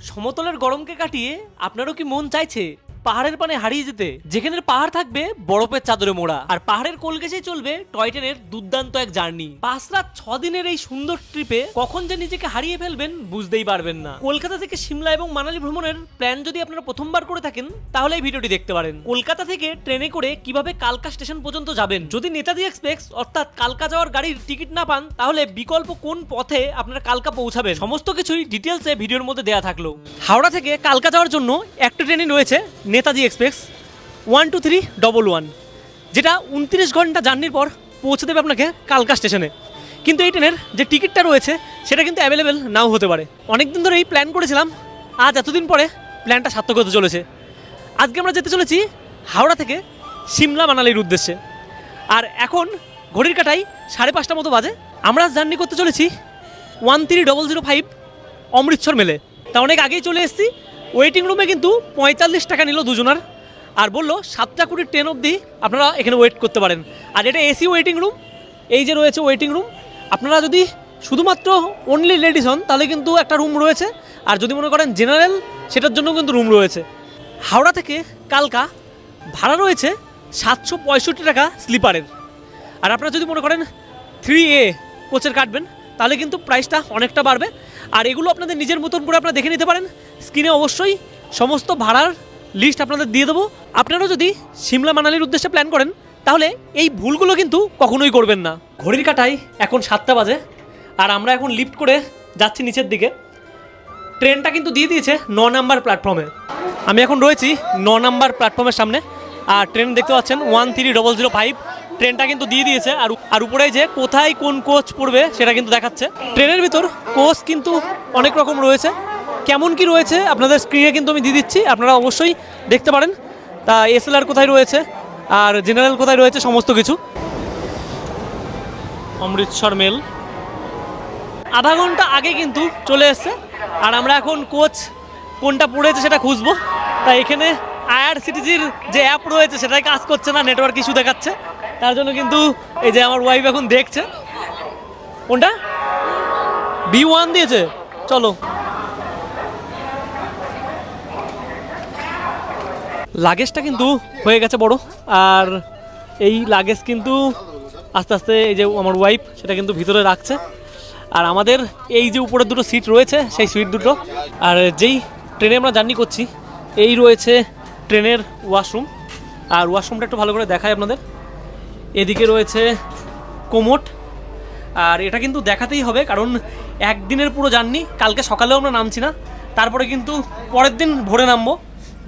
সমতলের গরমকে কাটিয়ে আপনারও কি মন চাইছে পাহাড়ের পানে হারিয়ে যেতে, যেখানে পাহাড় থাকবে বরফের চাদরে মোড়া আর পাহাড়ের কোল ঘেঁষে চলবে টয় ট্রেনের দুর্দান্ত এক জার্নি। 5 রাত 6 দিনের এই সুন্দর ট্রিপে কখন যে নিজেকে হারিয়ে ফেলবেন বুঝতেই পারবেন না। কলকাতা থেকে সিমলা এবং মানালি ভ্রমণের প্ল্যান যদি আপনারা প্রথমবার করে থাকেন তাহলে এই ভিডিওটি দেখতে পারেন। কলকাতা থেকে ট্রেনে করে কিভাবে কালকা স্টেশন পর্যন্ত যাবেন। যদি নেতাজি এক্সপ্রেস অর্থাৎ কালকা যাওয়ার গাড়ির টিকিট না পান তাহলে বিকল্প কোন পথে আপনারা কালকা পৌঁছাবেন, সমস্ত কিছুই ডিটেলসে ভিডিওর মধ্যে দেওয়া থাকলো। হাওড়া থেকে কালকা যাওয়ার জন্য একটা ট্রেনই রয়েছে, নেতাজি এক্সপ্রেস 12311, যেটা 29 ঘন্টা জার্নির পর পৌঁছে দেবে আপনাকে কালকা স্টেশনে। কিন্তু এই ট্রেনের যে টিকিটটা রয়েছে সেটা কিন্তু অ্যাভেলেবেল নাও হতে পারে। অনেকদিন ধরে এই প্ল্যান করেছিলাম, আজ এতদিন পরে প্ল্যানটা সার্থক হতে চলেছে। আজকে আমরা যেতে চলেছি হাওড়া থেকে সিমলা মানালির উদ্দেশ্যে। আর এখন ঘড়ির কাঁটায় 5:30 মতো বাজে। আমরা জার্নি করতে চলেছি 13005 অমৃতসর মেলে। তা অনেক আগেই চলে এসেছি। ওয়েটিং রুমে কিন্তু 45 টাকা নিল দুজনার, আর বললো 7টা কুড়ির ট্রেন অবধি আপনারা এখানে ওয়েট করতে পারেন। আর এটা এসি ওয়েটিং রুম, এই যে রয়েছে ওয়েটিং রুম। আপনারা যদি শুধুমাত্র অনলি লেডিস হন তাহলে কিন্তু একটা রুম রয়েছে, আর যদি মনে করেন জেনারেল সেটার জন্য কিন্তু রুম রয়েছে। হাওড়া থেকে কালকা ভাড়া রয়েছে 765 টাকা স্লিপারের। আর আপনারা যদি মনে করেন 3A কোচের কাটবেন তাহলে কিন্তু প্রাইসটা অনেকটা বাড়বে। আর এগুলো আপনাদের নিজের মতন করে আপনারা দেখে নিতে পারেন। স্ক্রিনে অবশ্যই সমস্ত ভাড়ার লিস্ট আপনাদের দিয়ে দেবো। আপনারাও যদি সিমলা মানালির উদ্দেশ্যে প্ল্যান করেন তাহলে এই ভুলগুলো কিন্তু কখনোই করবেন না। ঘড়ির কাঁটায় এখন 7টা বাজে, আর আমরা এখন লিফট করে যাচ্ছি নিচের দিকে। ট্রেনটা কিন্তু দিয়ে দিয়েছে 9 নাম্বার প্ল্যাটফর্মে। আমি এখন রয়েছি 9 নাম্বার প্ল্যাটফর্মের সামনে। আর ট্রেন দেখতে পাচ্ছেন 13005 ট্রেনটা কিন্তু দিয়ে দিয়েছে। আর উপরে যে কোথায় কোন কোচ পড়বে সেটা কিন্তু দেখাচ্ছে। ট্রেনের ভিতর কোচ কিন্তু অনেক রকম রয়েছে, কেমন কি রয়েছে আপনাদের স্ক্রিনে কিন্তু আমি দিয়ে দিচ্ছি, আপনারা অবশ্যই দেখতে পারেন। তা এসএলআর কোথায় রয়েছে আর জেনারেল কোথায় রয়েছে সমস্ত কিছু। অমৃতসর মেল আধা ঘন্টা আগে কিন্তু চলে এসছে, আর আমরা এখন কোচ কোনটা পড়েছে সেটা খুঁজবো। তাই এখানে IRCTC-র যে অ্যাপ রয়েছে সেটাই কাজ করছে না, নেটওয়ার্ক ইস্যু দেখাচ্ছে। তার জন্য কিন্তু এই যে আমার ওয়াইফ এখন দেখছে কোনটা B1 দিয়েছে। চলো, লাগেজটা কিন্তু হয়ে গেছে বড়, আর এই লাগেজ কিন্তু আস্তে আস্তে এই যে আমার ওয়াইফ সেটা কিন্তু ভিতরে রাখছে। আর আমাদের এই যে উপরের দুটো সিট রয়েছে সেই সিট দুটো, আর যেই ট্রেনে আমরা জার্নি করছি এই রয়েছে ট্রেনের ওয়াশরুম। আর ওয়াশরুমটা একটু ভালো করে দেখাই আপনাদের। এদিকে রয়েছে কোমোট, আর এটা কিন্তু দেখাতেই হবে কারণ একদিনের পুরো জার্নি, কালকে সকালেও আমরা নামছি না, তারপরে কিন্তু পরের দিন ভোরে নামবো।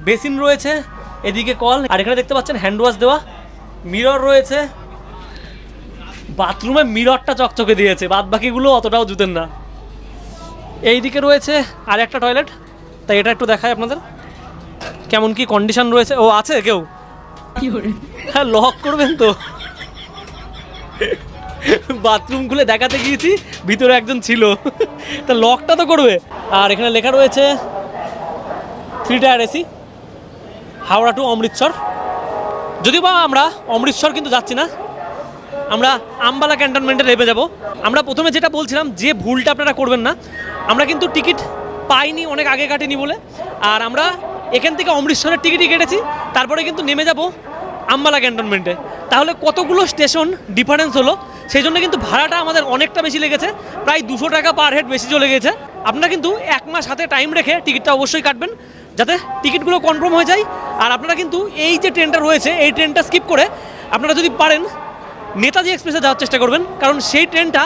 বেসিন রয়েছে, এদিকে কল, আর এখানে দেখতে পাচ্ছেন হ্যান্ড ওয়াশ দেওয়া। মিরর রয়েছে, বাথরুমে মিররটা চকচকে দিয়েছে, বাদ বাকিগুলো অতটাও জুতেন না। এইদিকে রয়েছে আর একটা টয়লেট, তাই এটা একটু দেখায় আপনাদের কেমন কি কন্ডিশন রয়েছে। ও আছে কেউ, হ্যাঁ লক করবেন তো। বাথরুম খুলে দেখাতে গিয়েছি, ভিতরে একজন ছিল, তা লকটা তো করবে। আর এখানে লেখা রয়েছে 3 tier AC, Howrah to Amritsar. যদিও বা আমরা অমৃতসর কিন্তু যাচ্ছি না, আমরা আম্বালা ক্যান্টনমেন্টে নেমে যাব। আমরা প্রথমে যেটা বলছিলাম যে ভুলটা আপনারা করবেন না, আমরা কিন্তু টিকিট পাইনি, অনেক আগে কাটিনি বলে। আর আমরা এখান থেকে অমৃতসরের টিকিটই কেটেছি, তারপরে কিন্তু নেমে যাব আম্বালা ক্যান্টনমেন্টে। তাহলে কতগুলো স্টেশন ডিফারেন্স হলো, সেই জন্য কিন্তু ভাড়াটা আমাদের অনেকটা বেশি লেগেছে, প্রায় 200 টাকা পার হেড বেশি চলে গেছে। আপনারা কিন্তু 1 মাস হাতে টাইম রেখে টিকিটটা অবশ্যই কাটবেন যাতে টিকিটগুলো কনফার্ম হয়ে যায়। আর আপনারা কিন্তু এই যে ট্রেনটা রয়েছে এই ট্রেনটা স্কিপ করে আপনারা যদি পারেন নেতাজি এক্সপ্রেসে যাওয়ার চেষ্টা করবেন, কারণ সেই ট্রেনটা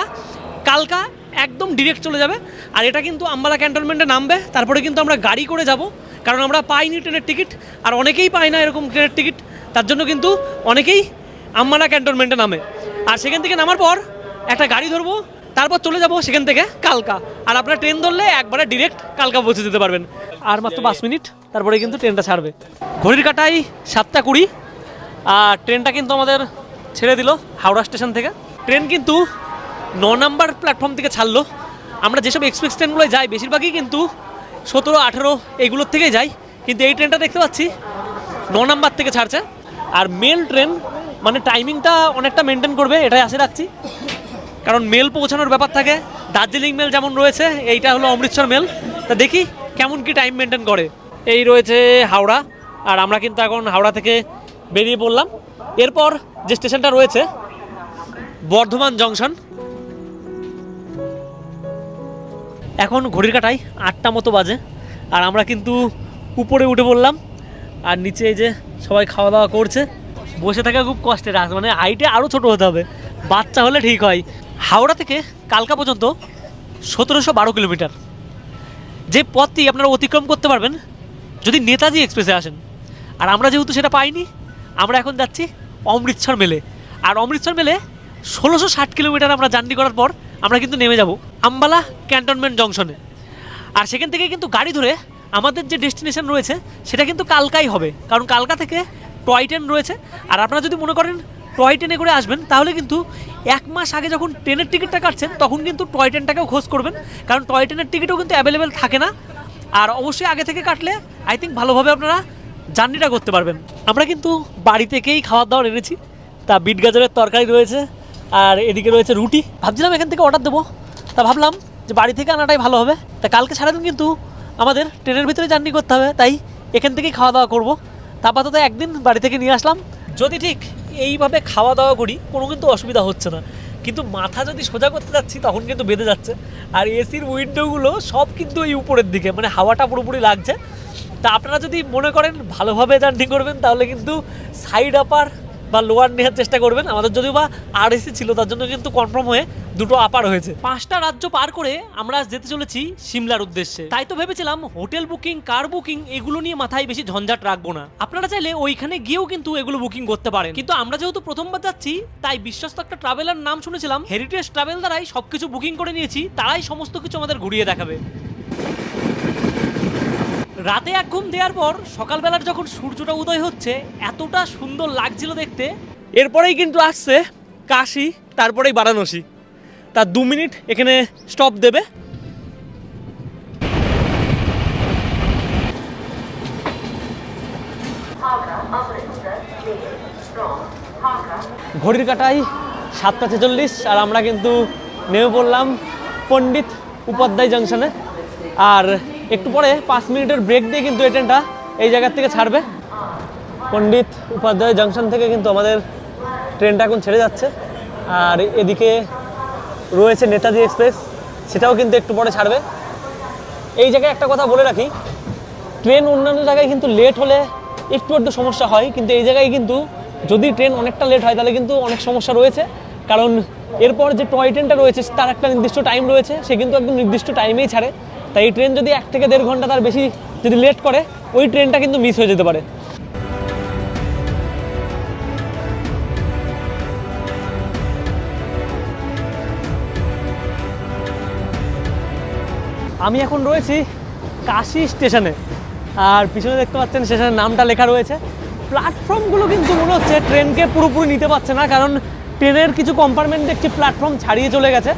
কালকা একদম ডিরেক্ট চলে যাবে। আর এটা কিন্তু আম্বালা ক্যান্টনমেন্টে নামবে, তারপরে কিন্তু আমরা গাড়ি করে যাব, কারণ আমরা পাইনি ট্রেনের টিকিট, আর অনেকেই পায় না এরকম ট্রেনের টিকিট। তার জন্য কিন্তু অনেকেই আম্বালা ক্যান্টনমেন্টে নামে, আর সেখান থেকে নামার পর একটা গাড়ি ধরবো, তারপর চলে যাব সেখান থেকে কালকা। আর আপনারা ট্রেন ধরলে একবারে ডিরেক্ট কালকা পৌঁছে যেতে পারবেন। আর মাত্র 5 মিনিট তারপরে কিন্তু ট্রেনটা ছাড়বে। ঘড়ির কাঁটায় 7:20, আর ট্রেনটা কিন্তু আমাদের ছেড়ে দিল হাওড়া স্টেশন থেকে। ট্রেন কিন্তু 9 নাম্বার প্ল্যাটফর্ম থেকে ছাড়লো। আমরা যেসব এক্সপ্রেস ট্রেনগুলো যাই বেশিরভাগই কিন্তু 17, 18 এইগুলোর থেকেই যাই, কিন্তু এই ট্রেনটা দেখতে পাচ্ছি 9 নাম্বার থেকে ছাড়ছে। আর মেল ট্রেন মানে টাইমিংটা অনেকটা মেনটেন করবে, এটাই আশা রাখছি, কারণ মেল পৌঁছানোর ব্যাপার থাকে। দার্জিলিং মেল যেমন রয়েছে, এইটা হলো অমৃতসর মেল। তা দেখি কেমন কি টাইম মেনটেন করে। এই রয়েছে হাওড়া, আর আমরা কিন্তু এখন হাওড়া থেকে বেরিয়ে পড়লাম। এরপর যে স্টেশনটা রয়েছে বর্ধমান জংশন। এখন ঘড়ির কাঁটায় 8টা মতো বাজে, আর আমরা কিন্তু উপরে উঠে পড়লাম। আর নিচে এই যে সবাই খাওয়া দাওয়া করছে। বসে থাকা খুব কষ্টের, মানে হাইটে আরও ছোট হতে হবে, বাচ্চা হলে ঠিক হয়। হাওড়া থেকে কালকা পর্যন্ত 1712 কিলোমিটার, যে পথটি আপনারা অতিক্রম করতে পারবেন যদি নেতাজি এক্সপ্রেসে আসেন। আর আমরা যেহেতু সেটা পাইনি, আমরা এখন যাচ্ছি অমৃতসর মেলে। আর অমৃতসর মেলে 1660 কিলোমিটার আমরা জার্নি করার পর আমরা কিন্তু নেমে যাব আম্বালা ক্যান্টনমেন্ট জংশনে। আর সেখান থেকে কিন্তু গাড়ি ধরে আমাদের যে ডেস্টিনেশন রয়েছে সেটা কিন্তু কালকাই হবে, কারণ কালকা থেকে টয় ট্রেন রয়েছে। আর আপনারা যদি মনে করেন টয় ট্রেনে করে আসবেন, তাহলে কিন্তু 1 মাস আগে যখন ট্রেনের টিকিটটা কাটছেন তখন কিন্তু টয় ট্রেনটাকেও খোঁজ করবেন, কারণ টয় ট্রেনের টিকিটও কিন্তু অ্যাভেলেবেল থাকে না। আর অবশ্যই আগে থেকে কাটলে আই থিঙ্ক ভালোভাবে আপনারা জার্নিটা করতে পারবেন। আমরা কিন্তু বাড়ি থেকেই খাবার দাবার এনেছি, তা বিট গাজরের তরকারি রয়েছে, আর এদিকে রয়েছে রুটি। ভাবছিলাম এখান থেকে অর্ডার দেবো, তা ভাবলাম যে বাড়ি থেকে আনাটাই ভালো হবে। তা কালকে সারাদিন কিন্তু আমাদের ট্রেনের ভিতরে জার্নি করতে হবে, তাই এখান থেকেই খাওয়া দাওয়া করবো। তা আপাতত একদিন বাড়ি থেকে নিয়ে আসলাম। যদি ঠিক এইভাবে খাওয়া দাওয়া করি কোনো কিন্তু অসুবিধা হচ্ছে না, কিন্তু মাথা যদি সোজা করতে যাচ্ছি তখন কিন্তু বেঁধে যাচ্ছে। আর এসির উইন্ডোগুলো সব কিন্তু এই উপরের দিকে, মানে হাওয়াটা পুরোপুরি লাগছে। তা আপনারা যদি মনে করেন ভালোভাবে জার্নি করবেন তাহলে কিন্তু সাইড আপার বা লোয়ার নেওয়ার চেষ্টা করবেন। আমাদের যদিও বা আর এসি ছিল, তার জন্য কিন্তু কনফার্ম হয়ে দুটো আপার হয়েছে। 5টা রাজ্য পার করে আমরা যেতে চলেছি সিমলার উদ্দেশ্যে। তাই তো ভেবেছিলাম হোটেল বুকিং, কার বুকিং এগুলো নিয়ে মাথায় বেশি ঝঞ্ঝাট রাখবো না। আপনারা চাইলে ওইখানে গিয়েও কিন্তু এগুলো বুকিং করতে পারেন, কিন্তু আমরা যেহেতু প্রথমবার যাচ্ছি তাই বিশ্বস্ত একটা ট্রাভেলার নাম শুনেছিলাম, হেরিটেজ ট্রাভেল দ্বারাই সবকিছু বুকিং করে নিয়েছি, তারাই সমস্ত কিছু আমাদের ঘুরিয়ে দেখাবে। রাতে 1 ঘুম দেওয়ার পর সকালবেলার যখন সূর্যটা উদয় হচ্ছে এতটা সুন্দর লাগছিল দেখতে। এরপরেই কিন্তু আসছে কাশী, তারপরেই বারাণসী। তার 2 মিনিট এখানে স্টপ দেবে। ঘড়ির কাঁটায় 7টা 46, আর আমরা কিন্তু নেমে পড়লাম পণ্ডিত উপাধ্যায় জংশনে। আর একটু পরে 5 মিনিটের ব্রেক দিয়ে কিন্তু এই ট্রেনটা এই জায়গার থেকে ছাড়বে। পণ্ডিত উপাধ্যায় জংশন থেকে কিন্তু আমাদের ট্রেনটা এখন ছেড়ে যাচ্ছে। আর এদিকে রয়েছে নেতাজি এক্সপ্রেস, সেটাও কিন্তু একটু পরে ছাড়বে। এই জায়গায় একটা কথা বলে রাখি, ট্রেন অন্যান্য জায়গায় কিন্তু লেট হলে একটু একটু সমস্যা হয়, কিন্তু এই জায়গায় কিন্তু যদি ট্রেন অনেকটা লেট হয় তাহলে কিন্তু অনেক সমস্যা রয়েছে। কারণ এরপর যে টয় ট্রেনটা রয়েছে তার একটা নির্দিষ্ট টাইম রয়েছে, সে কিন্তু একদম নির্দিষ্ট টাইমেই ছাড়ে। তাই এই ট্রেন যদি 1 থেকে 1.5 ঘন্টা তার বেশি যদি লেট করে, ওই ট্রেনটা কিন্তু মিস হয়ে যেতে পারে। আমি এখন রয়েছি কাশী স্টেশনে, আর পিছনে দেখতে পাচ্ছেন স্টেশনের নামটা লেখা রয়েছে। প্ল্যাটফর্মগুলো কিন্তু মনে হচ্ছে ট্রেনকে পুরোপুরি নিতে পারছে না, কারণ ট্রেনের কিছু কম্পার্টমেন্ট দেখছি প্ল্যাটফর্ম ছাড়িয়ে চলে গেছে।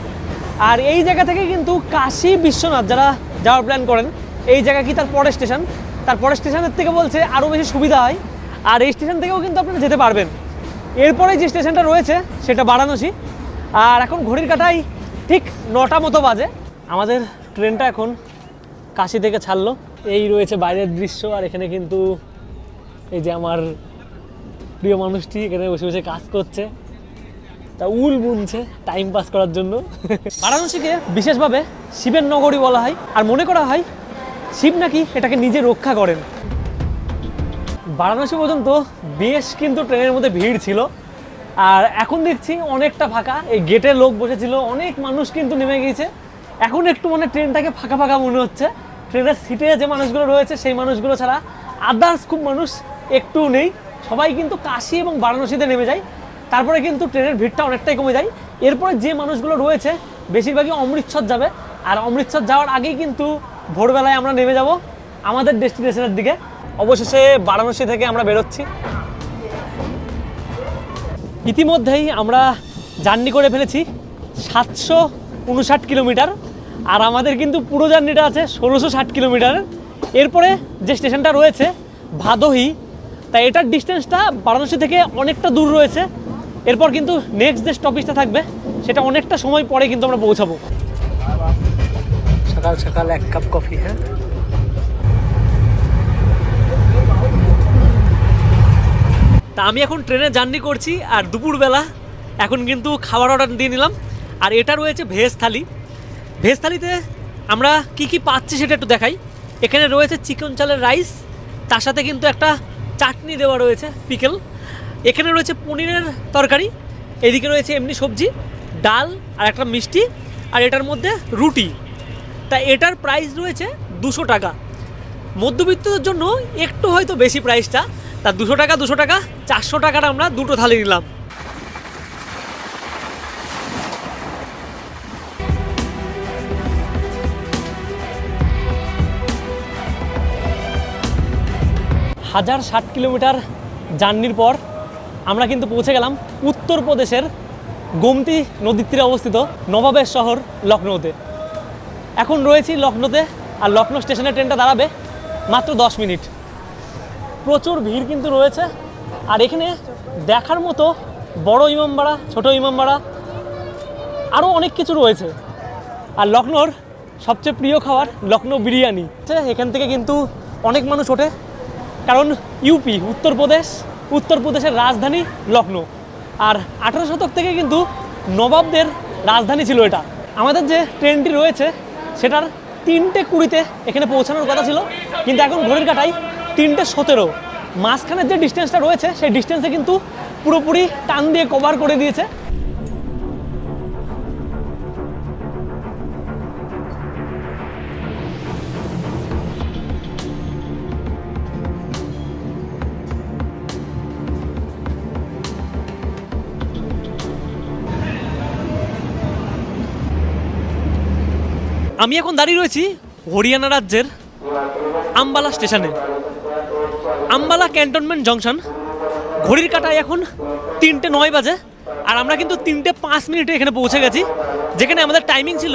আর এই জায়গা থেকে কিন্তু কাশী বিশ্বনাথ যারা যাওয়ার প্ল্যান করেন, এই জায়গা কি তার পরের স্টেশন, তার পরের স্টেশনের থেকে বলছে আরও বেশি সুবিধা হয়। আর এই স্টেশন থেকেও কিন্তু আপনারা যেতে পারবেন। এরপরে যে স্টেশনটা রয়েছে সেটা বারাণসী। আর এখন ঘড়ির কাঁটায় ঠিক 9টা মতো বাজে। আমাদের ট্রেনটা এখন কাশী থেকে ছাড়লো। এই রয়েছে বাইরের দৃশ্য, আর এখানে কিন্তু এই যে আমার প্রিয় মানুষটি এখানে বসে বসে কাজ করছে, তা উল বুনছে টাইম পাস করার জন্য। বারাণসীকে বিশেষভাবে শিবের নগরী বলা হয়, আর মনে করা হয় শিব নাকি এটাকে নিজে রক্ষা করেন। বারাণসী পর্যন্ত বেশ কিন্তু ট্রেনের মধ্যে ভিড় ছিল, আর এখন দেখছি অনেকটা ফাঁকা। এই গেটে লোক বসেছিল, অনেক মানুষ কিন্তু নেমে গিয়েছে। এখন একটু মানে ট্রেনটাকে ফাঁকা ফাঁকা মনে হচ্ছে। ট্রেনের সিটে যে মানুষগুলো রয়েছে সেই মানুষগুলো ছাড়া আদার্স খুব মানুষ একটু নেই। সবাই কিন্তু কাশী এবং বারাণসীতে নেমে যায়, তারপরে কিন্তু ট্রেনের ভিড়টা অনেকটাই কমে যায়। এরপরে যে মানুষগুলো রয়েছে বেশিরভাগই অমৃতসর যাবে, আর অমৃতসর যাওয়ার আগেই কিন্তু ভোরবেলায় আমরা নেমে যাব আমাদের ডেস্টিনেশনের দিকে। অবশেষে বারাণসী থেকে আমরা বেরোচ্ছি। ইতিমধ্যেই আমরা জার্নি করে ফেলেছি 759 কিলোমিটার, আর আমাদের কিন্তু পুরো জার্নিটা আছে 1660 কিলোমিটার। এরপরে যে স্টেশনটা রয়েছে ভাদোহী, তাই এটার ডিস্টেন্সটা বারাণসী থেকে অনেকটা দূর রয়েছে। এরপর কিন্তু নেক্সট যে স্টপেজটা থাকবে সেটা অনেকটা সময় পরে কিন্তু আমরা পৌঁছাবো। সকাল সকাল 1 কাপ কফি। হ্যাঁ, আমি এখন ট্রেনে জার্নি করছি আর দুপুরবেলা এখন কিন্তু খাবার অর্ডার দিয়ে নিলাম। আর এটা রয়েছে ভেজ থালি। ভেজ থালিতে আমরা কি কি পাচ্ছি সেটা একটু দেখাই। এখানে রয়েছে চিকেন চালের রাইস, তার সাথে কিন্তু একটা চাটনি দেওয়া রয়েছে, পিকেল। এখানে রয়েছে পনিরের তরকারি, এদিকে রয়েছে এমনি সবজি, ডাল আর একটা মিষ্টি, আর এটার মধ্যে রুটি। তা এটার প্রাইস রয়েছে 200 টাকা। মধ্যবিত্তদের জন্য একটু হয়তো বেশি প্রাইসটা, তা 200 টাকা 400 টাকার আমরা দুটো থালি নিলাম। হাজার 60 কিলোমিটার জার্নির পর আমরা কিন্তু পৌঁছে গেলাম উত্তরপ্রদেশের গোমতী নদীর তীরে অবস্থিত নবাবের শহর লখনৌতে। এখন রয়েছি লখনৌতে, আর লখনৌ স্টেশনে ট্রেনটা দাঁড়াবে মাত্র 10 মিনিট। প্রচুর ভিড় কিন্তু রয়েছে, আর এখানে দেখার মতো বড় ইমামবাড়া, ছোট ইমামবাড়া, আরও অনেক কিছু রয়েছে। আর লখনৌর সবচেয়ে প্রিয় খাবার লখনৌ বিরিয়ানি। এখান থেকে কিন্তু অনেক মানুষ ওঠে, কারণ ইউপি উত্তরপ্রদেশের রাজধানী লখনৌ। আর 18 শতক থেকে কিন্তু নবাবদের রাজধানী ছিল এটা। আমাদের যে ট্রেনটি রয়েছে সেটার 3:20-তে এখানে পৌঁছানোর কথা ছিল, কিন্তু এখন ঘড়ির কাঁটায় 3:17। মাঝখানের যে ডিস্টেন্সটা রয়েছে সেই ডিস্টেন্সে কিন্তু পুরোপুরি টান দিয়ে কভার করে দিয়েছে। আমি এখন দাঁড়িয়ে রয়েছি হরিয়ানা রাজ্যের আম্বালা স্টেশনে। Ambala cantonment junction. ঘড়ির কাঁটায় এখন 3:09 বাজে, আর আমরা কিন্তু 3:05 এখানে পৌঁছে গেছি, যেখানে আমাদের টাইমিং ছিল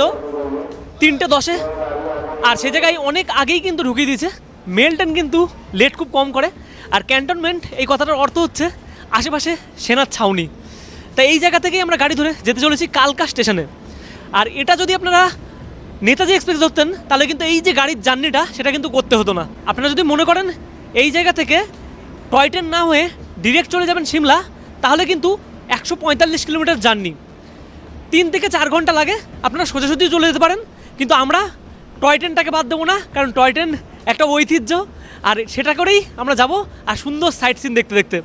3:10। আর সে জায়গায় অনেক আগেই কিন্তু ঢুকিয়ে দিয়েছে। মেল ট্রেন কিন্তু লেট খুব কম করে। আর ক্যান্টনমেন্ট এই কথাটার অর্থ হচ্ছে আশেপাশে সেনার ছাউনি। তাই এই জায়গা থেকেই আমরা গাড়ি ধরে যেতে চলেছি কালকা স্টেশনে। আর এটা যদি আপনারা নেতাজি এক্সপ্রেস ধরতেন তাহলে কিন্তু এই যে গাড়ির জার্নিটা সেটা কিন্তু করতে হতো না। আপনারা যদি মনে করেন এই জায়গা থেকে টয় ট্রেন না হয়ে ডিরেক্ট চলে যাবেন সিমলা, তাহলে কিন্তু 145 কিলোমিটার জার্নি, 3 থেকে 4 ঘন্টা লাগে। আপনারা সোজাসুজি চলে যেতে পারেন, কিন্তু আমরা টয় ট্রেনটাকে বাদ দেবো না, কারণ টয় ট্রেন একটা ঐতিহ্য, আর সেটা করেই আমরা যাব আর সুন্দর সাইট সিন দেখতে দেখতে।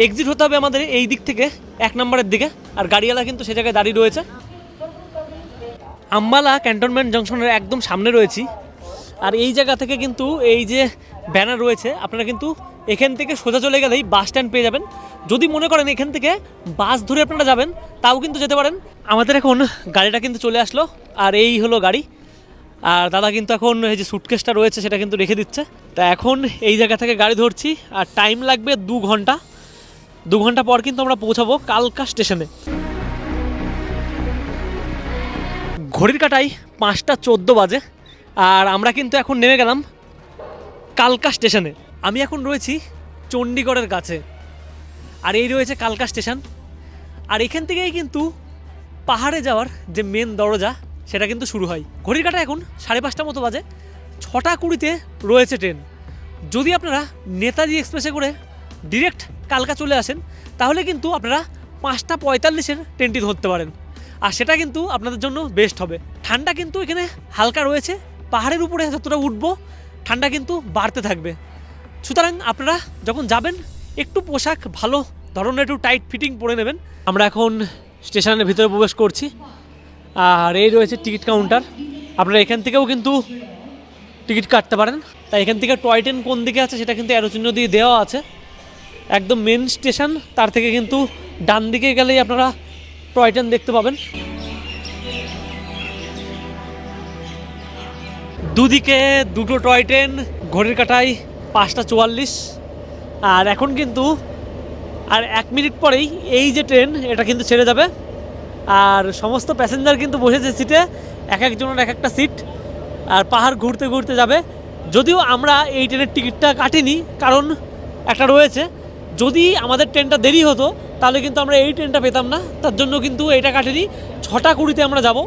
এক্সিট হতে হবে আমাদের এই দিক থেকে 1 নম্বরের দিকে, আর গাড়িওয়ালা কিন্তু সে জায়গায় দাঁড়িয়ে রয়েছে। আম্বালা ক্যান্টনমেন্ট জংশনের একদম সামনে রয়েছি, আর এই জায়গা থেকে কিন্তু এই যে ব্যানার রয়েছে, আপনারা কিন্তু এখান থেকে সোজা চলে গেলেই বাস স্ট্যান্ড পেয়ে যাবেন। যদি মনে করেন এখান থেকে বাস ধরে আপনারা যাবেন তাও কিন্তু যেতে পারেন। আমাদের এখন গাড়িটা কিন্তু চলে আসলো, আর এই হলো গাড়ি। আর দাদা কিন্তু এখন এই যে সুটকেসটা রয়েছে সেটা কিন্তু রেখে দিচ্ছে। তা এখন এই জায়গা থেকে গাড়ি ধরছি, আর টাইম লাগবে 2 ঘন্টা। 2 ঘন্টা পর কিন্তু আমরা পৌঁছাবো কালকা স্টেশনে। ঘড়ির কাঁটায় 5:14 বাজে, আর আমরা কিন্তু এখন নেমে গেলাম কালকা স্টেশনে। আমি এখন রয়েছি চণ্ডীগড়ের কাছে, আর এই রয়েছে কালকা স্টেশন। আর এখান থেকেই কিন্তু পাহাড়ে যাওয়ার যে মেন দরজা সেটা কিন্তু শুরু হয়। ঘড়ির কাঁটা এখন 5:30 মতো বাজে। 6:20-তে রয়েছে ট্রেন। যদি আপনারা নেতাজি এক্সপ্রেসে করে ডিরেক্ট কালকা চলে আসেন তাহলে কিন্তু আপনারা 5:45-এর ট্রেনটি ধরতে পারেন, আর সেটা কিন্তু আপনাদের জন্য বেস্ট হবে। ঠান্ডা কিন্তু এখানে হালকা রয়েছে, পাহাড়ের উপরে যতটা উঠবো ঠান্ডা কিন্তু বাড়তে থাকবে। সুতরাং আপনারা যখন যাবেন একটু পোশাক ভালো ধরনের একটু টাইট ফিটিং পরে নেবেন। আমরা এখন স্টেশনের ভিতরে প্রবেশ করছি, আর এই রয়েছে টিকিট কাউন্টার। আপনারা এখান থেকেও কিন্তু টিকিট কাটতে পারেন। তাই এখান থেকে টয় ট্রেন কোন দিকে আছে সেটা কিন্তু অ্যারো চিহ্ন দিয়ে দেওয়া আছে। একদম মেন স্টেশন, তার থেকে কিন্তু ডান দিকে গেলেই আপনারা টয় ট্রেন দেখতে পাবেন। দুদিকে দুটো টয় ট্রেন, ঘড়ির কাঁটায় 5:44। আর এখন কিন্তু আর 1 মিনিট পরেই এই যে ট্রেন এটা কিন্তু ছেড়ে যাবে, আর সমস্ত প্যাসেঞ্জার কিন্তু বসেছে সিটে, এক একজনের এক একটা সিট, আর পাহাড় ঘুরতে ঘুরতে যাবে। যদিও আমরা এই ট্রেনের টিকিটটা কাটিনি, কারণ একটা রয়েছে যদি আমাদের ট্রেনটা দেরি হতো তাহলে কিন্তু আমরা এই ট্রেনটা পেতাম না, তার জন্য কিন্তু এটা কাটিনি। 6:20-তে আমরা যাব।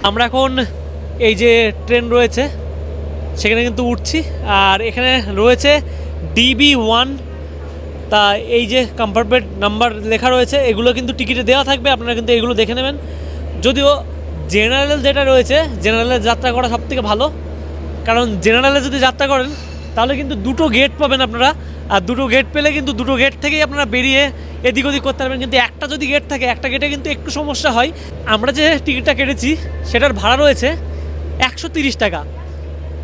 আমরা এখন এই যে ট্রেন রয়েছে সেখানে কিন্তু উঠছি, আর এখানে রয়েছে DB1। তা এই যে কম্পার্টমেন্ট নাম্বার লেখা রয়েছে এগুলো কিন্তু টিকিটে দেওয়া থাকবে, আপনারা কিন্তু এগুলো দেখে নেবেন। যদিও জেনারেল যেটা রয়েছে, জেনারেলে যাত্রা করা সবথেকে ভালো, কারণ জেনারেলে যদি যাত্রা করেন তাহলে কিন্তু দুটো গেট পাবেন আপনারা, আর দুটো গেট পেলে কিন্তু দুটো গেট থেকেই আপনারা বেরিয়ে এদিক ওদিক করতে পারবেন। কিন্তু একটা যদি গেট থাকে, একটা গেটে কিন্তু একটু সমস্যা হয়। আমরা যে টিকিটটা কেটেছি সেটার ভাড়া রয়েছে 130 টাকা,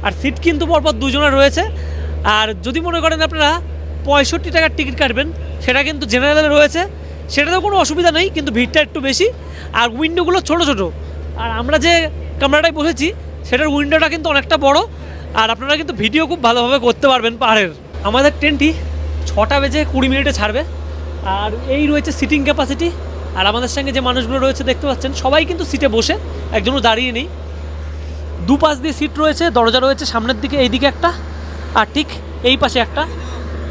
আর সিট কিন্তু পরপর দুজনের রয়েছে। আর যদি মনে করেন আপনারা 65 টাকার টিকিট কাটবেন, সেটা কিন্তু জেনারেলে রয়েছে, সেটাতেও কোনো অসুবিধা নেই, কিন্তু ভিড়টা একটু বেশি আর উইন্ডোগুলো ছোট ছোট। আর আমরা যে কামরাটায় বসেছি সেটার উইন্ডোটা কিন্তু অনেকটা বড়, আর আপনারা কিন্তু ভিডিও খুব ভালোভাবে করতে পারবেন পাহাড়ের। আমাদের ট্রেনটি 6টা বেজে 20 মিনিটে ছাড়বে, আর এই রয়েছে সিটিং ক্যাপাসিটি। আর আমাদের সঙ্গে যে মানুষগুলো রয়েছে দেখতে পাচ্ছেন, সবাই কিন্তু সিটে বসে, একজনও দাঁড়িয়ে নেই। দুপাশ দিয়ে সিট রয়েছে, দরজা রয়েছে সামনের দিকে, এইদিকে একটা আর ঠিক এই পাশে একটা।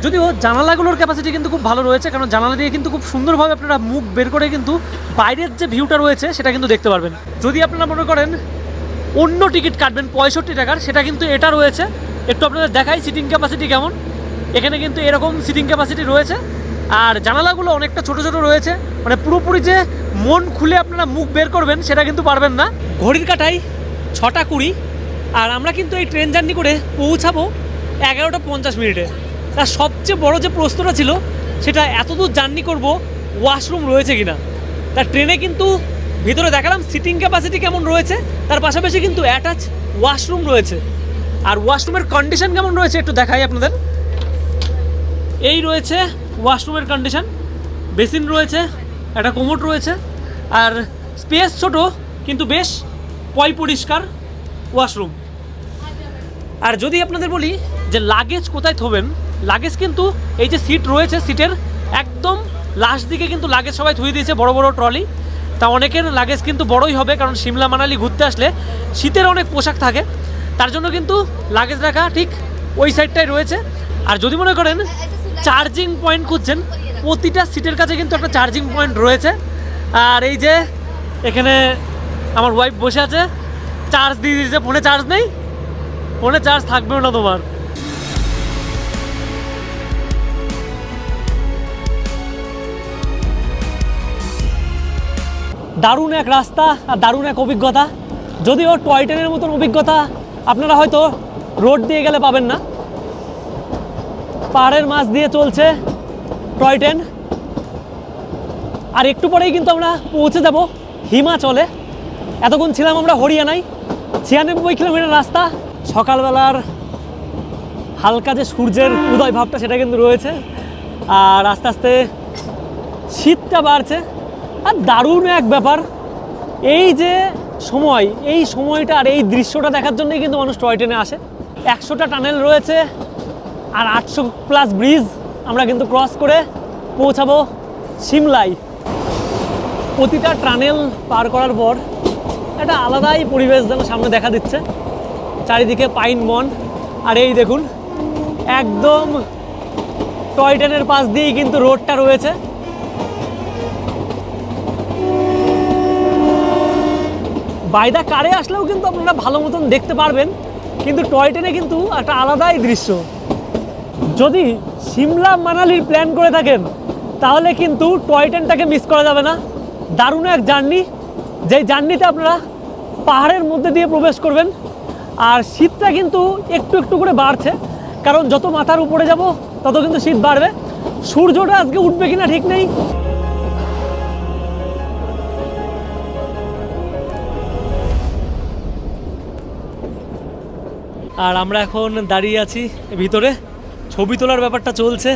যদিও জানালাগুলোর ক্যাপাসিটি কিন্তু খুব ভালো রয়েছে, কারণ জানালা দিয়ে কিন্তু খুব সুন্দরভাবে আপনারা মুখ বের করে কিন্তু বাইরের যে ভিউটা রয়েছে সেটা কিন্তু দেখতে পারবেন। যদি আপনারা মনে করেন অন্য টিকিট কাটবেন 65 টাকার, সেটা কিন্তু এটা রয়েছে। একটু আপনাদের দেখাই সিটিং ক্যাপাসিটি কেমন। এখানে কিন্তু এরকম সিটিং ক্যাপাসিটি রয়েছে, আর জানালাগুলো অনেকটা ছোট ছোট রয়েছে, মানে পুরোপুরি যে মন খুলে আপনারা মুখ বের করবেন সেটা কিন্তু পারবেন না। ঘড়ির কাঁটায় 6টা 20, আর আমরা কিন্তু এই ট্রেন জার্নি করে পৌঁছাবো 11টা 50 মিনিটে। তার সবচেয়ে বড় যে প্রশ্নটা ছিল সেটা, এতদূর জার্নি করব ওয়াশরুম রয়েছে কিনা। তার ট্রেনে কিন্তু ভিতরে দেখালাম সিটিং ক্যাপাসিটি কেমন রয়েছে, তার পাশাপাশি কিন্তু অ্যাটাচ ওয়াশরুম রয়েছে। আর ওয়াশরুমের কন্ডিশন কেমন রয়েছে একটু দেখাই আপনাদের। এই রয়েছে ওয়াশরুমের কন্ডিশন, বেসিন রয়েছে, একটা কোমোড রয়েছে, আর স্পেস ছোট কিন্তু বেশ পরিষ্কার ওয়াশরুম। আর যদি আপনাদের বলি যে লাগেজ কোথায় থবেন, লাগেজ কিন্তু এই যে সিট রয়েছে, সিটের একদম লাস্ট দিকে কিন্তু লাগেজ সবাই থুয়ে দিয়েছে, বড় বড় ট্রলি। তা অনেকের লাগেজ কিন্তু বড়ই হবে, কারণ সিমলা মানালি ঘুরতে আসলে শীতের অনেক পোশাক থাকে, তার জন্য কিন্তু লাগেজ রাখা ঠিক ওই সাইডটাই রয়েছে। আর যদি মনে করেন চার্জিং পয়েন্ট খুঁজছেন, প্রতিটা সিটের কাছে কিন্তু একটা চার্জিং পয়েন্ট রয়েছে। আর এই যে এখানে আমার ওয়াইফ বসে আছে, চার্জ দিয়ে দিয়েছে। ফোনে চার্জ নেই, ফোনে চার্জ থাকবেও না তোমার। দারুণ এক রাস্তা আর দারুণ এক অভিজ্ঞতা। যদিও টয় ট্রেনের মতন অভিজ্ঞতা আপনারা হয়তো রোড দিয়ে গেলে পাবেন না। পাহাড়ের মাঝ দিয়ে চলছে টয় ট্রেন, আর একটু পরেই কিন্তু আমরা পৌঁছে যাব হিমাচলে। এতক্ষণ ছিলাম আমরা হরিয়ানায়, 96 কিলোমিটার রাস্তা। সকালবেলার হালকা যে সূর্যের উদয় ভাবটা সেটা কিন্তু রয়েছে, আর আস্তে আস্তে শীতটা বাড়ছে। আর দারুণ এক ব্যাপার, এই যে সময়, এই সময়টা আর এই দৃশ্যটা দেখার জন্যই কিন্তু মানুষ টয় ট্রেনে আসে। 100টা টানেল রয়েছে আর 800+ ব্রিজ আমরা কিন্তু ক্রস করে পৌঁছাবো সিমলায়। প্রতিটা টানেল পার করার পর একটা আলাদাই পরিবেশ যেন সামনে দেখা দিচ্ছে, চারিদিকে পাইন বন। আর এই দেখুন, একদম টয় ট্রেনের পাশ দিয়েই কিন্তু রোডটা রয়েছে। বাইদা কারে আসলেও কিন্তু আপনারা ভালো মতন দেখতে পারবেন, কিন্তু টয় ট্রেনে কিন্তু একটা আলাদাই দৃশ্য। যদি সিমলা মানালির প্ল্যান করে থাকেন তাহলে কিন্তু টয় ট্রেনটাকে মিস করা যাবে না। দারুণ এক জার্নি, যেই জার্নিতে আপনারা পাহাড়ের মধ্যে দিয়ে প্রবেশ করবেন। আর শীতটা কিন্তু একটু একটু করে বাড়ছে, কারণ যত মাথার উপরে যাব তত কিন্তু শীত বাড়বে। সূর্যটা আজকে উঠবে কিনা ঠিক নেই। আর আমরা এখন দাঁড়িয়ে আছি ভিতরে, ছবি তোলার ব্যাপারটা চলছে।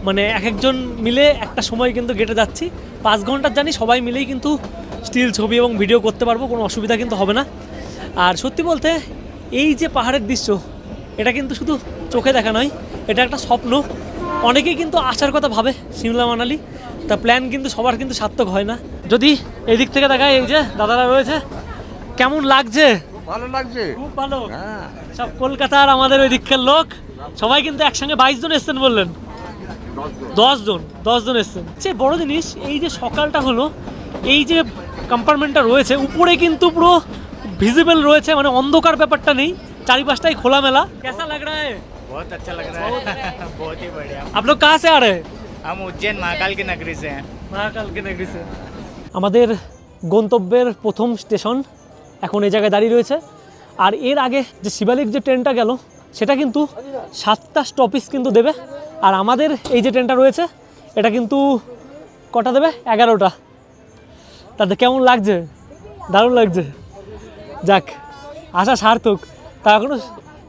মানে এক একজন মিলে একটা সময় কিন্তু কেটে যাচ্ছি। 5 ঘন্টার জানি, সবাই মিলেই কিন্তু স্টিল ছবি এবং ভিডিও করতে পারবো, কোনো অসুবিধা কিন্তু হবে না। আর সত্যি বলতে এই যে পাহাড়ের দৃশ্য, এটা কিন্তু শুধু চোখে দেখা নয়, এটা একটা স্বপ্ন। অনেকেই কিন্তু আসার কথা ভাবে সিমলা মানালি, তা প্ল্যান কিন্তু সবার কিন্তু সার্থক হয় না। যদি এদিক থেকে দেখায়, এই যে দাদারা রয়েছে, কেমন লাগছে? ভালো লাগছে, খুব ভালো। সব কলকাতার আমাদের ওই দিককার লোক, সবাই কিন্তু একসঙ্গে 22 জন এসছেন বললেন। 10 জন এসছেন। সে বড় জিনিস এই যে সকালটা হলো, এই যে কম্পার্টমেন্টটা রয়েছে উপরে কিন্তু পুরো ভিজিবল রয়েছে, মানে অন্ধকার ব্যাপারটা নেই, চারিপাশটাই খোলামেলা। কেসা লাগ রা হ্যায়? बहुत अच्छा लग रहा है बहुत ही बढ़िया। आप लोग कहाँ से आ रहे हैं? हम उज्जैन महाकाल की नगरी से हैं। মহাকাল কে নগরী সে। আমাদের গন্তব্যের প্রথম স্টেশন এখন এই জায়গায় দাঁড়িয়ে রয়েছে। আর এর আগে যে শিবালিক যে ট্রেনটা গেল সেটা কিন্তু 7টা স্টপেজ কিন্তু দেবে। আর আমাদের এই যে ট্রেনটা রয়েছে এটা কিন্তু কটা দেবে? 11টা। তাতে কেমন লাগছে? দারুণ লাগছে। যাক, আশা সার্থক।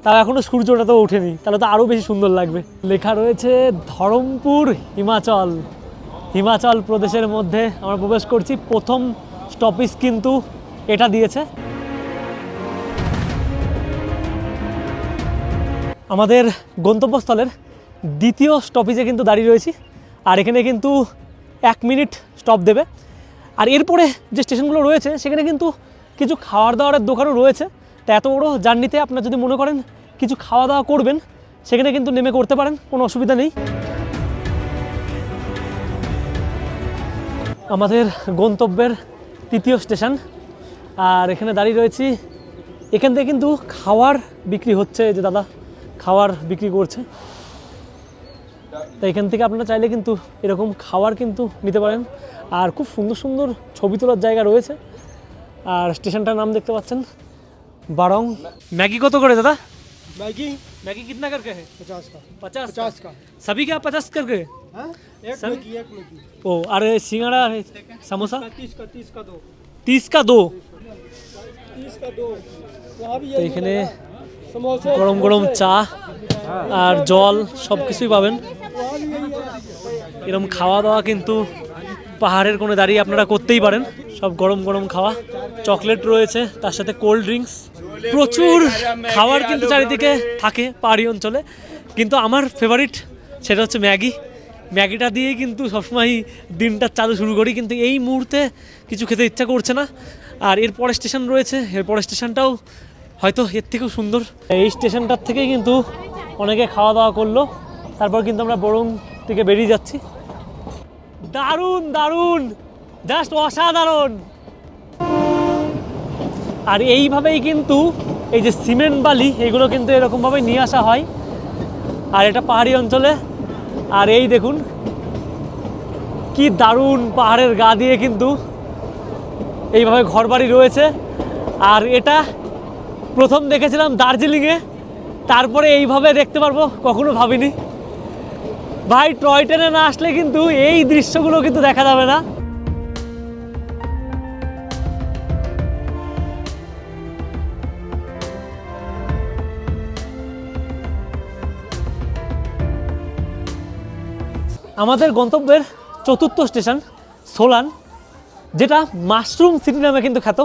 তাও এখনো সূর্যটা তো ওঠেনি, তাহলে তো আরও বেশি সুন্দর লাগবে। লেখা রয়েছে ধরমপুর হিমাচল। হিমাচল প্রদেশের মধ্যে আমরা প্রবেশ করছি। প্রথম স্টপেজ কিন্তু এটা দিয়েছে। আমাদের গন্তব্যস্থলের দ্বিতীয় স্টপেজে কিন্তু দাঁড়িয়ে রয়েছি। আর এখানে কিন্তু 1 মিনিট স্টপ দেবে। আর এরপরে যে স্টেশনগুলো রয়েছে সেখানে কিন্তু কিছু খাওয়ার দাওয়ারের দোকানও রয়েছে। তা এত বড় জার্নিতে আপনারা যদি মনে করেন কিছু খাওয়া দাওয়া করবেন সেখানে কিন্তু নেমে করতে পারেন, কোনো অসুবিধা নেই। আমাদের গন্তব্যের তৃতীয় স্টেশন, আর এখানে দাঁড়িয়ে রয়েছি। এখান থেকে কিন্তু খাওয়ার বিক্রি হচ্ছে, যে দাদা খাওয়ার বিক্রি করছে। তো এখান থেকে আপনারা চাইলে কিন্তু এরকম খাওয়ার কিন্তু নিতে পারেন। আর খুব সুন্দর সুন্দর ছবি তোলার জায়গা রয়েছে। আর স্টেশনটার নাম দেখতে পাচ্ছেন বারং। मैगी কত করে দাদা? मैगी मैगी कितना करके है? 50 का 50 का सभी का 50 करके? हाँ एक सर? मैगी एक मैगी ओ अरे सिंगाड़ा है, समोसा 30 का दो 30 का 2। 30 का दो वहाँ भी তো यही এখানে समोसे গরম গরম চা আর জল সব কিছুই পাবেন। वहाँ भी यही है। এরকম খাওয়া দাওয়া কিন্তু পাহাড়ের কোণে দাঁড়িয়ে আপনারা করতেই পারেন। সব গরম গরম খাওয়া, চকলেট রয়েছে, তার সাথে কোল্ড ড্রিঙ্কস, প্রচুর খাবার কিন্তু চারিদিকে থাকে পাহাড়ি অঞ্চলে। কিন্তু আমার ফেভারিট সেটা হচ্ছে ম্যাগি। ম্যাগিটা দিয়েই কিন্তু সবসময় দিনটা চালু শুরু করি, কিন্তু এই মুহূর্তে কিছু খেতে ইচ্ছা করছে না। আর এরপরে স্টেশন রয়েছে, এরপরে স্টেশনটাও হয়তো এর থেকেও সুন্দর। এই স্টেশনটার থেকেই কিন্তু অনেকে খাওয়া দাওয়া করলো, তারপর কিন্তু আমরা বরং থেকে বেরিয়ে যাচ্ছি। দারুণ দারুণ, জাস্ট অসাধারণ। আর এইভাবেই কিন্তু এই যে সিমেন্ট বালি এগুলো কিন্তু এরকমভাবে নিয়ে আসা হয়। আর এটা পাহাড়ি অঞ্চলে। আর এই দেখুন কি দারুণ, পাহাড়ের গা দিয়ে কিন্তু এইভাবে ঘরবাড়ি রয়েছে। আর এটা প্রথম দেখেছিলাম দার্জিলিংয়ে, তারপরে এইভাবে দেখতে পারবো কখনো ভাবিনি। ভাই টয় ট্রেনে না আসলে কিন্তু এই দৃশ্যগুলো কিন্তু দেখা যাবে না। আমাদের গন্তব্যের চতুর্থ স্টেশন সোলান, যেটা মাশরুম সিটি নামে কিন্তু খ্যাত।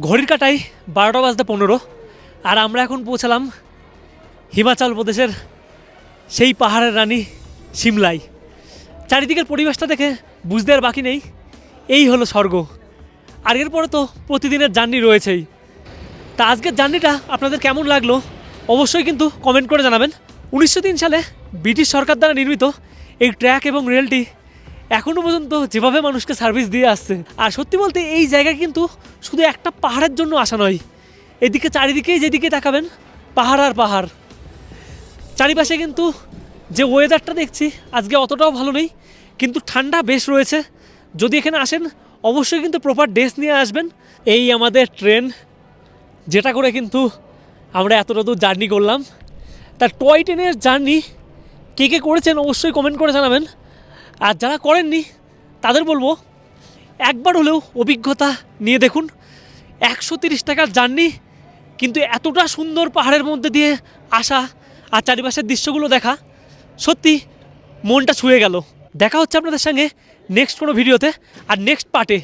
ঘড়ির কাটায় 12:15, আর আমরা এখন পৌঁছালাম হিমাচল প্রদেশের সেই পাহাড়ের রানী সিমলাই। চারিদিকের পরিবেশটা দেখে বুঝতে আর বাকি নেই, এই হলো স্বর্গ। আর এরপরে তো প্রতিদিনের জার্নি রয়েছেই। তা আজকের জার্নিটা আপনাদের কেমন লাগলো অবশ্যই কিন্তু কমেন্ট করে জানাবেন। 1903 সালে ব্রিটিশ সরকার দ্বারা নির্মিত এই ট্র্যাক এবং রেলটি এখনও পর্যন্ত যেভাবে মানুষকে সার্ভিস দিয়ে আসছে। আর সত্যি বলতে এই জায়গায় কিন্তু শুধু একটা পাহাড়ের জন্য আসা নয়, এদিকে চারিদিকেই যেদিকে তাকাবেন পাহাড় আর পাহাড়। চারিপাশে কিন্তু যে ওয়েদারটা দেখছি আজকে অতটাও ভালো নেই, কিন্তু ঠান্ডা বেশ রয়েছে। যদি এখানে আসেন অবশ্যই কিন্তু প্রপার ড্রেস নিয়ে আসবেন। এই আমাদের ট্রেন, যেটা করে কিন্তু আমরা এতটা দূর জার্নি করলাম। তার টয় ট্রেনের জার্নি কে কে করেছেন অবশ্যই কমেন্ট করে জানাবেন। আর যারা করেননি তাদের বলবো একবার হলেও অভিজ্ঞতা নিয়ে দেখুন। 130 টাকার জার্নি, কিন্তু এতটা সুন্দর পাহাড়ের মধ্যে দিয়ে আসা আর চারিপাশের দৃশ্যগুলো দেখা সত্যি মনটা ছুঁয়ে গেল। দেখা হচ্ছে আপনাদের সঙ্গে নেক্সট কোনো ভিডিওতে আর নেক্সট পার্টে।